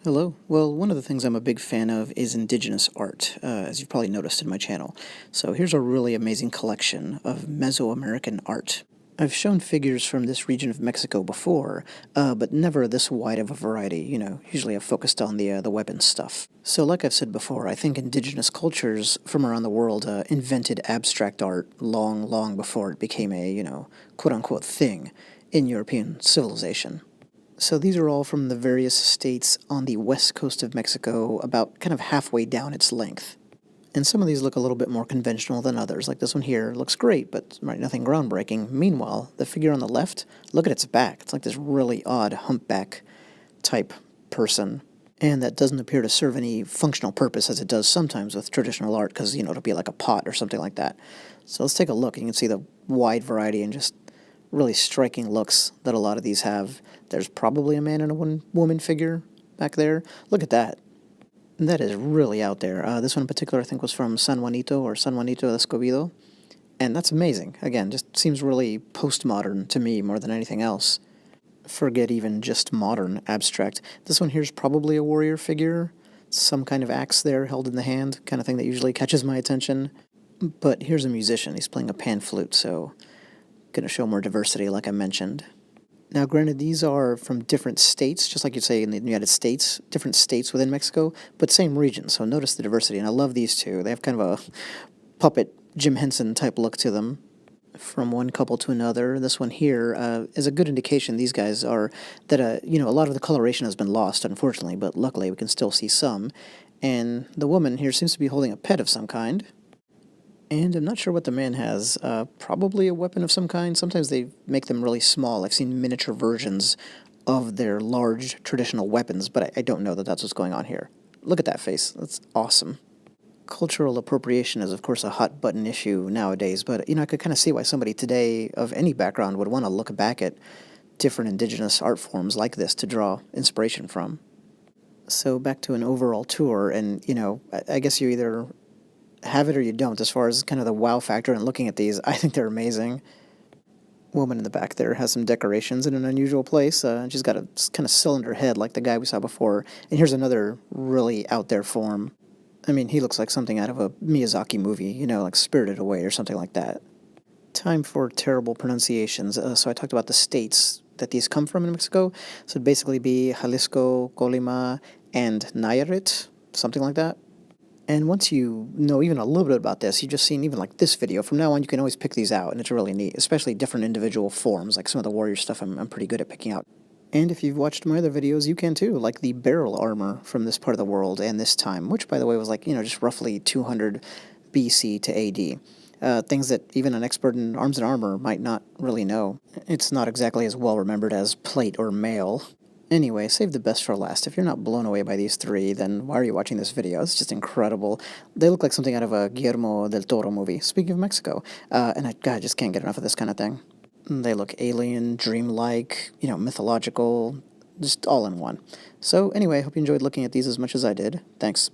Hello. Well, one of the things I'm a big fan of is Indigenous art, as you've probably noticed in my channel. So here's a really amazing collection of Mesoamerican art. I've shown figures from this region of Mexico before, but never this wide of a variety. Usually I've focused on the weapons stuff. So like I've said before, I think indigenous cultures from around the world invented abstract art long, long before it became a, quote-unquote thing in European civilization. So these are all from the various states on the west coast of Mexico, about kind of halfway down its length. And some of these look a little bit more conventional than others. Like this one here looks great, but nothing groundbreaking. Meanwhile, the figure on the left, look at its back. It's like this really odd humpback type person. And that doesn't appear to serve any functional purpose as it does sometimes with traditional art, because, it'll be like a pot or something like that. So let's take a look. You can see the wide variety and just really striking looks that a lot of these have. There's probably a man and a woman figure back there. Look at that. That is really out there. This one in particular I think was from San Juanito or San Juanito de Escobedo. And that's amazing. Again, just seems really postmodern to me more than anything else. Forget even just modern abstract. This one here's probably a warrior figure. Some kind of axe there held in the hand, kind of thing that usually catches my attention. But here's a musician. He's playing a pan flute, so going to show more diversity like I mentioned. Now, granted, these are from different states, just like you'd say in the United States, different states within Mexico, but same region, so notice the diversity, and I love these two. They have kind of a puppet Jim Henson type look to them. From one couple to another, this one here is a good indication these guys are, that, a lot of the coloration has been lost, unfortunately, but luckily we can still see some. And the woman here seems to be holding a pet of some kind. And I'm not sure what the man has. Probably a weapon of some kind. Sometimes they make them really small. I've seen miniature versions of their large traditional weapons, but I don't know that that's what's going on here. Look at that face. That's awesome. Cultural appropriation is, of course, a hot-button issue nowadays, but, I could kind of see why somebody today of any background would want to look back at different indigenous art forms like this to draw inspiration from. So back to an overall tour, and, I guess you either have it or you don't, as far as kind of the wow factor and looking at these. I think they're amazing. Woman in the back there has some decorations in an unusual place. She's got a kind of cylinder head like the guy we saw before. And here's another really out there form. I mean, he looks like something out of a Miyazaki movie, like Spirited Away or something like that. Time for terrible pronunciations. So I talked about the states that these come from in Mexico. So it'd basically be Jalisco, Colima, and Nayarit, something like that. And once you know even a little bit about this, you've just seen even like this video. From now on, you can always pick these out, and it's really neat, especially different individual forms. Like some of the warrior stuff I'm pretty good at picking out. And if you've watched my other videos, you can too, like the barrel armor from this part of the world and this time, which, by the way, was like, just roughly 200 BC to AD. Things that even an expert in arms and armor might not really know. It's not exactly as well remembered as plate or mail. Anyway, save the best for last. If you're not blown away by these three, then why are you watching this video? It's just incredible. They look like something out of a Guillermo del Toro movie. Speaking of Mexico, and I just can't get enough of this kind of thing. They look alien, dreamlike, mythological, just all in one. So anyway, I hope you enjoyed looking at these as much as I did. Thanks.